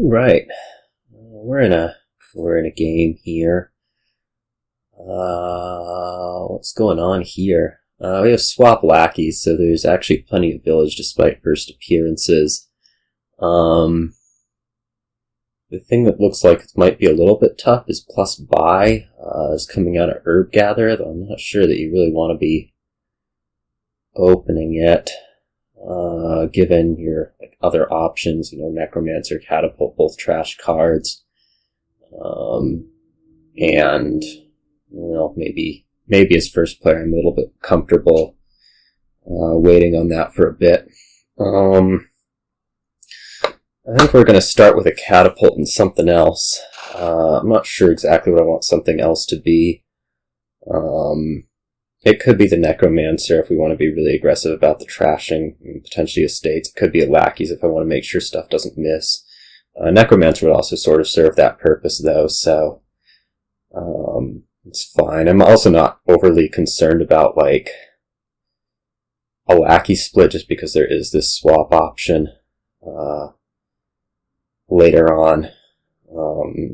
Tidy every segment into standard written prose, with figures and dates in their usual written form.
Right. We're in a game here. What's going on here? We have swap lackeys, so there's actually plenty of village despite first appearances. The thing that looks like it might be a little bit tough is plus buy. Is coming out of Herb Gather, though I'm not sure that you really want to be opening it, given your other options, Necromancer, Catapult, both trash cards. And, maybe as first player I'm a little bit comfortable waiting on that for a bit. I think we're going to start with a Catapult and something else. I'm not sure exactly what I want something else to be. It could be the Necromancer if we want to be really aggressive about the trashing, and potentially estates. It could be a Lackeys if I want to make sure stuff doesn't miss. Necromancer would also sort of serve that purpose, though, so it's fine. I'm also not overly concerned about, a Lackey split, just because there is this swap option later on.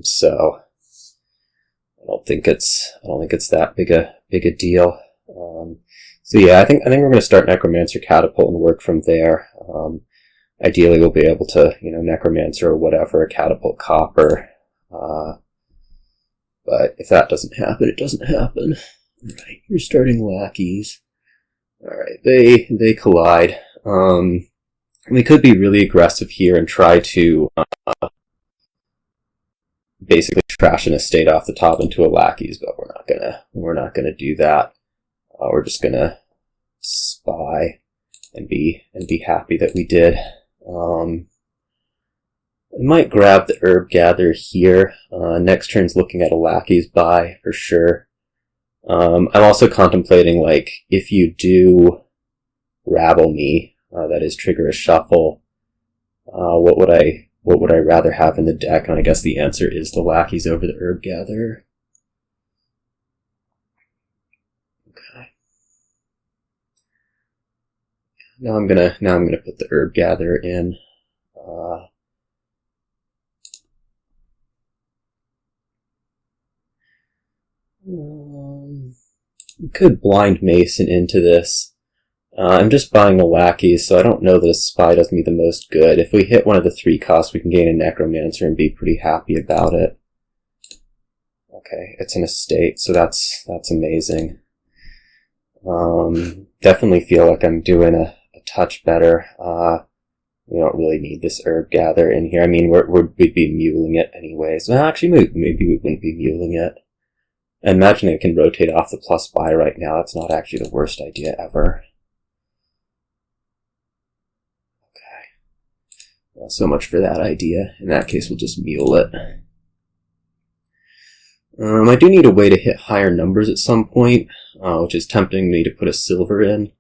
So I don't think it's that big a deal. So yeah, I think we're going to start Necromancer, Catapult, and work from there. Ideally, we'll be able to, Necromancer or whatever, Catapult, Copper. But if that doesn't happen, it doesn't happen. Alright, you're starting Lackeys. Alright, they collide. We could be really aggressive here and try to basically trash an estate off the top into a Lackeys, but we're not gonna do that. We're just gonna spy and be happy that we did. I might grab the Herb Gather here. Next turn's looking at a Lackeys buy for sure. I'm also contemplating, if you do Rabble me, that is trigger a shuffle, what would I rather have in the deck? And I guess the answer is the Lackeys over the Herb Gather. Okay. Now I'm gonna put the Herb Gather in. Could blind Mason into this. I'm just buying the Lackeys, so I don't know that a spy does me the most good. If we hit one of the 3 costs, we can gain a Necromancer and be pretty happy about it. Okay, it's an estate, so that's amazing. Definitely feel like I'm doing a touch better. We don't really need this Herb Gather in here. I mean, we'd be muling it anyways. Well, actually, maybe we wouldn't be muling it. I imagine I can rotate off the plus buy right now. That's not actually the worst idea ever. Okay. Well, so much for that idea. In that case, we'll just mule it. I do need a way to hit higher numbers at some point, which is tempting me to put a silver in.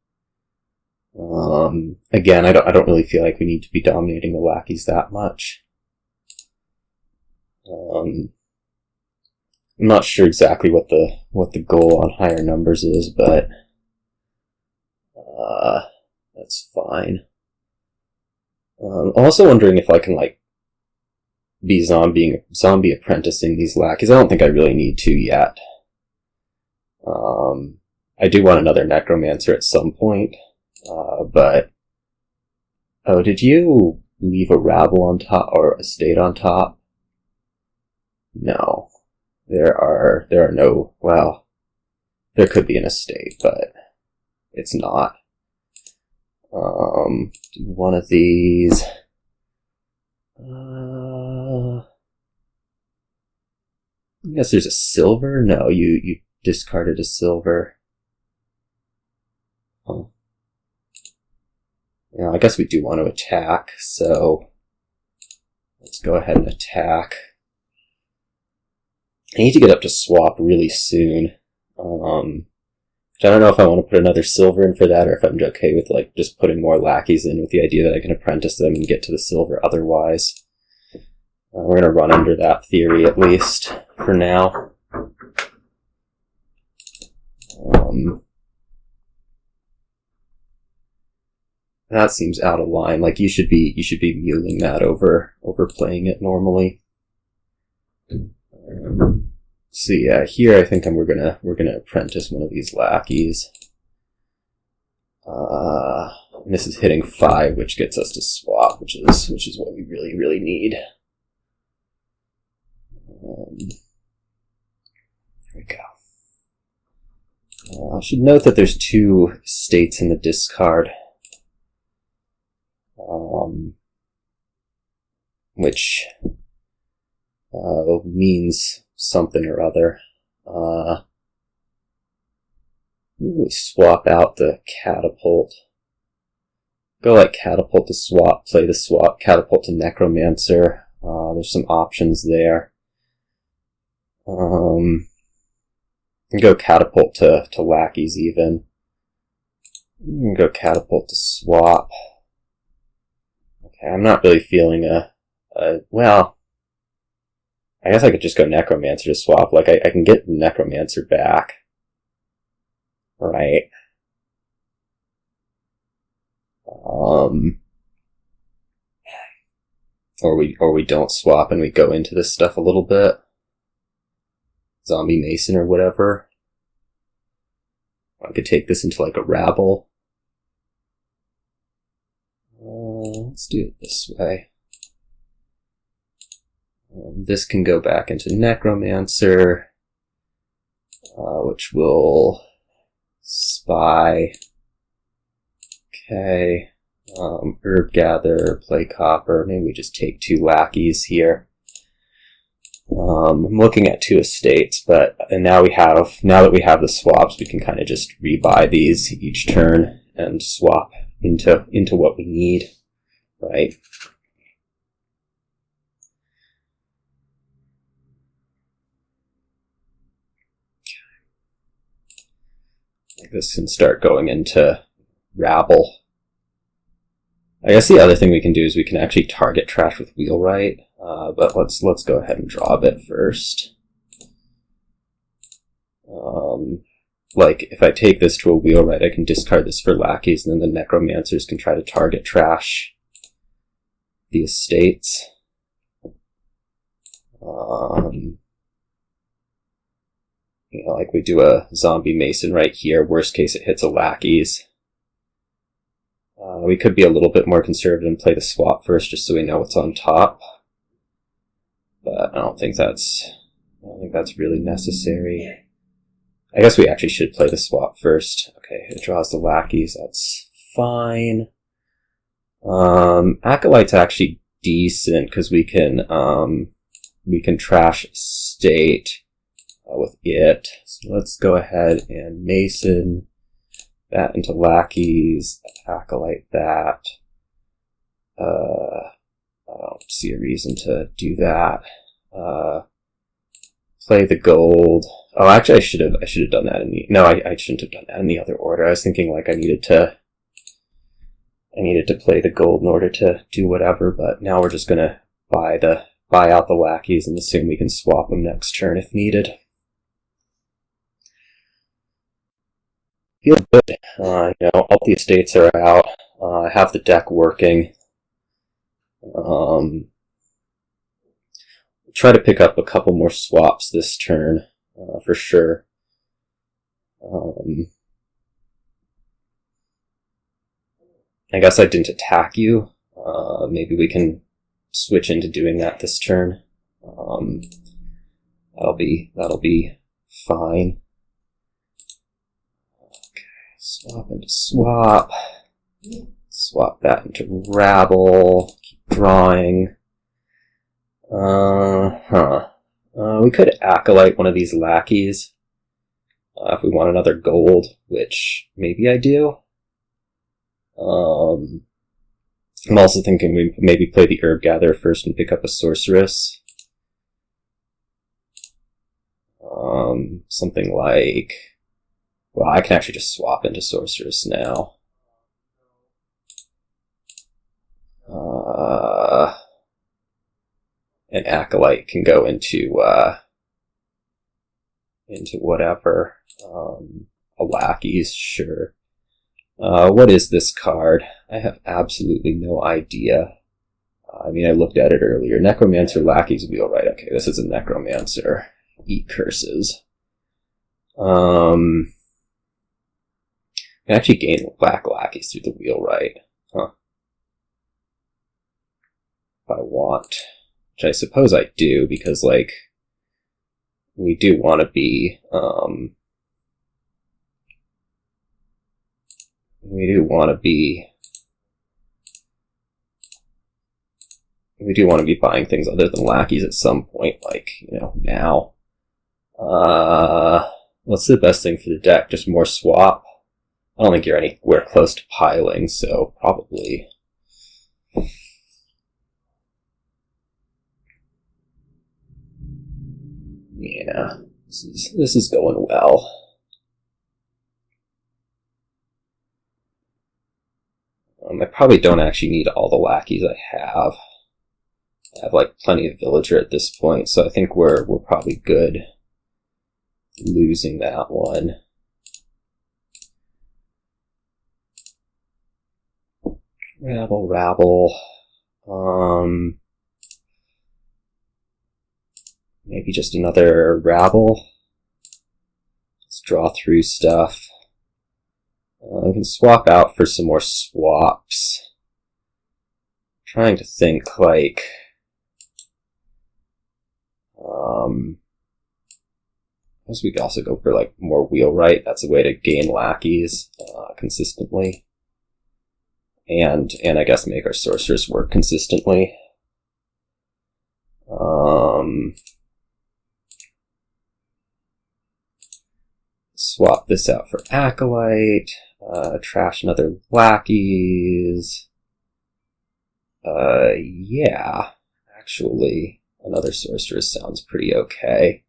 Again, I don't really feel like we need to be dominating the Lackeys that much. I'm not sure exactly what the goal on higher numbers is, but that's fine. I'm also wondering if I can be zombie apprenticing these Lackeys. I don't think I really need to yet. I do want another Necromancer at some point, but did you leave a Rabble on top or estate on top? No. There are no, well, there could be an estate, but it's not. One of these. I guess there's a silver? No, you discarded a silver. Huh. Yeah, I guess we do want to attack, so let's go ahead and attack. I need to get up to swap really soon. I don't know if I want to put another silver in for that, or if I'm okay with just putting more Lackeys in with the idea that I can apprentice them and get to the silver otherwise. We're going to run under that theory at least for now. That seems out of line. Like you should be muling that over playing it normally. So yeah, here I think we're gonna apprentice one of these Lackeys. And this is hitting 5, which gets us to swap, which is what we really need. There we go. I should note that there's 2 states in the discard, which means something or other. We swap out the Catapult. Go like Catapult to swap, play the swap, Catapult to Necromancer. There's some options there. And go Catapult to Lackeys even. And go Catapult to swap. Okay, I'm not really feeling well, I guess I could just go Necromancer to swap. Like, I can get Necromancer back. Right. Or we don't swap and we go into this stuff a little bit. Zombie Mason or whatever. I could take this into like a Rabble. Let's do it this way. This can go back into Necromancer, which will spy. Okay. Herb Gather, play Copper. Maybe we just take 2 Lackeys here. I'm looking at 2 estates, but now that we have the swaps, we can kind of just rebuy these each turn and swap into what we need, right? This can start going into Rabble. I guess the other thing we can do is we can actually target trash with Wheelwright, but let's go ahead and draw a bit first. Like, if I take this to a Wheelwright, I can discard this for Lackeys, and then the Necromancers can try to target trash the estates. You know, like we do a Zombie Mason right here. Worst case, it hits a Lackeys. We could be a little bit more conservative and play the swap first, just so we know what's on top. But I don't think that's really necessary. I guess we actually should play the swap first. Okay, it draws the Lackeys. That's fine. Acolyte's actually decent because we can trash state with it. So let's go ahead and Mason that into Lackeys, Acolyte that. I don't see a reason to do that. Play the gold. Oh, actually, I should have done that in the. No, I shouldn't have done that in the other order. I was thinking like I needed to play the gold in order to do whatever. But now we're just gonna buy out the Lackeys and assume we can swap them next turn if needed. Feel good. All the estates are out. I have the deck working. Try to pick up a couple more swaps this turn, for sure. I guess I didn't attack you. Maybe we can switch into doing that this turn. That'll be fine. Swap into swap. Swap that into Rabble. Keep drawing. We could Acolyte one of these Lackeys. If we want another gold, which maybe I do. I'm also thinking we maybe play the Herb Gatherer first and pick up a Sorceress. Something like... Well, I can actually just swap into Sorceress now. And Acolyte can go into whatever. A Lackeys, sure. What is this card? I have absolutely no idea. I mean, I looked at it earlier. Necromancer, Lackeys, Wheelwright. Okay, this is a Necromancer. Eat curses. I actually gain black Lackeys through the Wheelwright. Huh. If I want. Which I suppose I do, because, like, we do want to be, we do want to be buying things other than Lackeys at some point, like, you know, now. What's the best thing for the deck? Just more swap? I don't think you're anywhere close to piling, so probably. Yeah, this is going well. I probably don't actually need all the Lackeys I have. I have like plenty of villager at this point, so I think we're probably good losing that one. Rabble. Maybe just another Rabble. Let's draw through stuff. We can swap out for some more swaps. I'm trying to think, like, I guess we could also go for like more Wheelwright. That's a way to gain Lackeys consistently, and I guess make our sorcerers work consistently. Swap this out for Acolyte. Trash another Lackeys. Yeah, actually, another sorceress sounds pretty okay.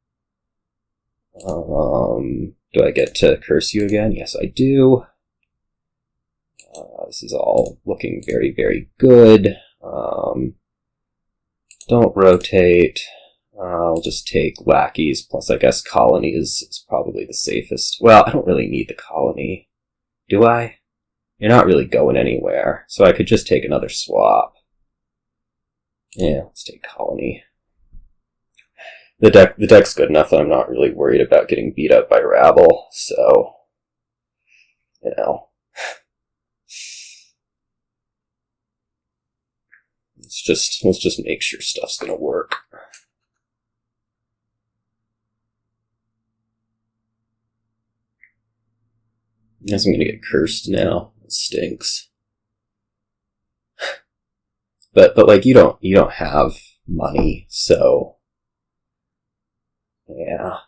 Do I get to curse you again? Yes, I do. This is all looking very, very good. Don't rotate. I'll just take Lackeys, plus I guess Colony is probably the safest. Well, I don't really need the Colony. Do I? You're not really going anywhere, so I could just take another swap. Yeah, let's take Colony. The deck's good enough that I'm not really worried about getting beat up by Rabble, so, you know. Let's just make sure stuff's gonna work. I guess I'm gonna get cursed now. It stinks. But like you don't have money, so yeah.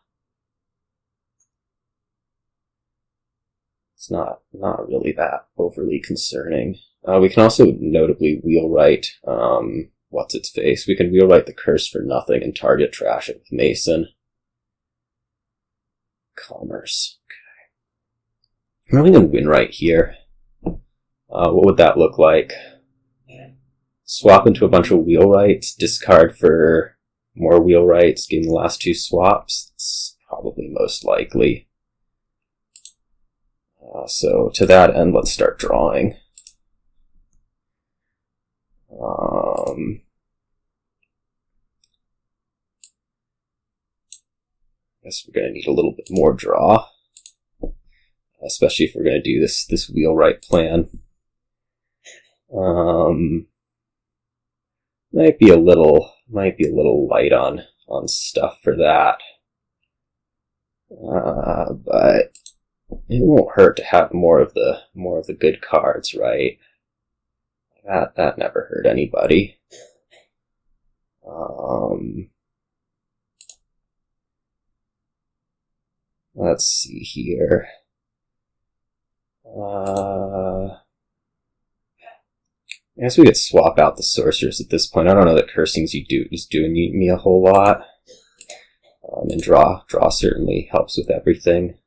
It's not really that overly concerning. We can also notably Wheelwright, what's its face? We can Wheelwright the curse for nothing and target trash it with Mason. Commerce. Okay. I'm really gonna win right here. What would that look like? Swap into a bunch of Wheelwrights, discard for more Wheelwrights, gain the last two swaps. It's probably most likely. So to that end, let's start drawing. I guess we're going to need a little bit more draw, especially if we're going to do this Wheelwright plan. Might be a little light on stuff for that, but it won't hurt to have more of the good cards, right? That never hurt anybody. Let's see here. I guess we could swap out the sorcerers at this point. I don't know that cursings is doing me a whole lot. And draw certainly helps with everything.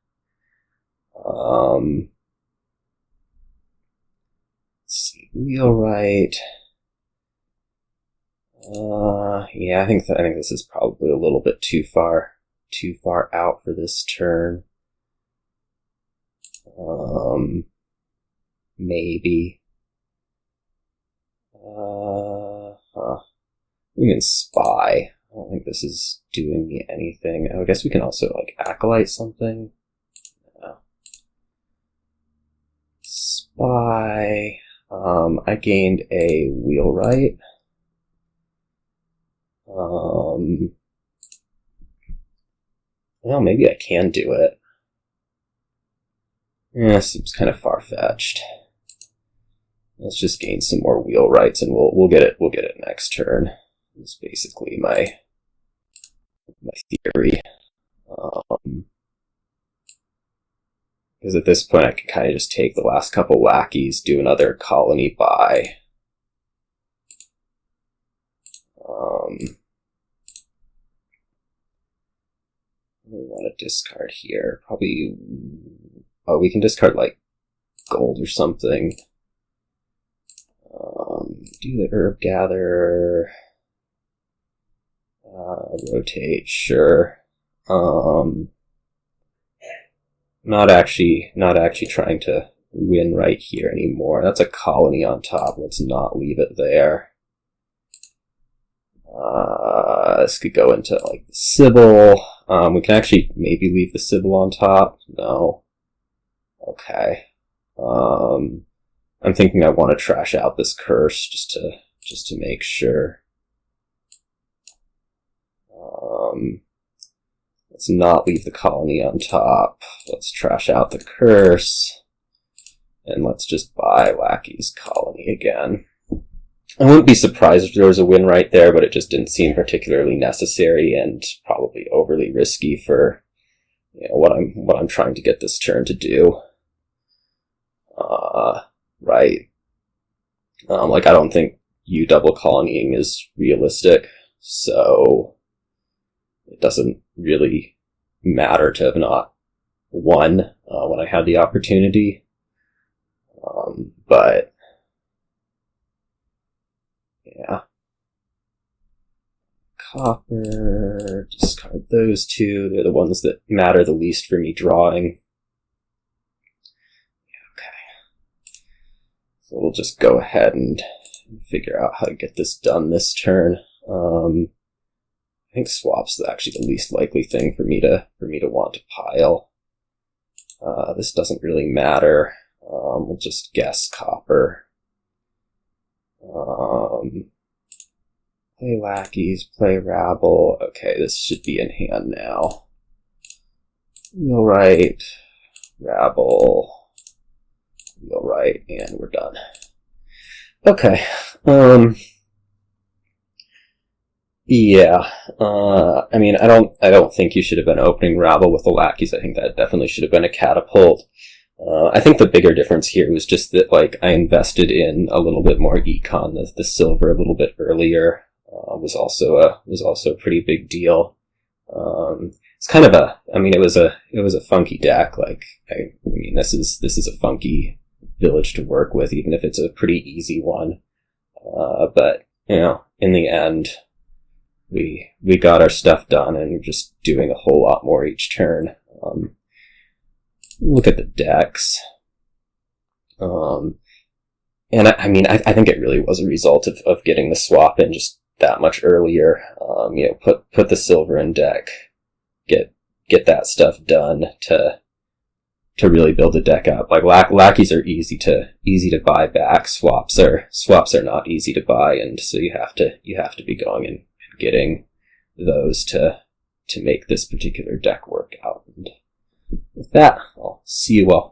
Let's see, Wheelwright. Yeah, I think this is probably a little bit too far out for this turn. maybe. We can spy. I don't think this is doing me anything. I guess we can also like acolyte something. No. Spy. I gained a Wheelwright. Well, maybe I can do it. Yeah, seems kind of far-fetched. Let's just gain some more Wheelwrights, and we'll get it. We'll get it next turn. It's basically my theory. Because at this point, I can kind of just take the last couple Lackeys, do another colony buy. We want to discard here. Probably. Oh, we can discard like gold or something. Do the herb gather. Rotate, sure. Not actually trying to win right here anymore. That's a colony on top. Let's not leave it there. This could go into like the Sybil. We can actually maybe leave the Sybil on top. No. Okay. I'm thinking I want to trash out this curse just to make sure. Let's not leave the colony on top. Let's trash out the curse. And let's just buy Lackey's colony again. I wouldn't be surprised if there was a win right there, but it just didn't seem particularly necessary and probably overly risky for what I'm trying to get this turn to do. Right. Like I don't think you double colonying is realistic, so it doesn't really matter to have not won when I had the opportunity. But yeah. Copper, discard those two. They're the ones that matter the least for me drawing. Okay. So we'll just go ahead and figure out how to get this done this turn. I think swap's actually the least likely thing for me to want to pile. This doesn't really matter. We'll just guess copper. Play Lackeys, play Rabble. Okay, this should be in hand now. Wheelwright, Rabble, Wheelwright, and we're done. Okay. Yeah. I mean, I don't think you should have been opening Rabble with the Lackeys. I think that definitely should have been a Catapult. I think the bigger difference here was just that, like, I invested in a little bit more econ. The silver a little bit earlier was also a pretty big deal. It's kind of it was a funky deck. Like, I mean, this is a funky village to work with, even if it's a pretty easy one. But in the end, we got our stuff done, and we're just doing a whole lot more each turn. Look at the decks. And I think it really was a result of getting the swap in just that much earlier. Put the silver in deck, get that stuff done to really build the deck up. Like Lackeys are easy to buy back. Swaps are not easy to buy, and so you have to be going and getting those to make this particular deck work out. And with that, I'll see you all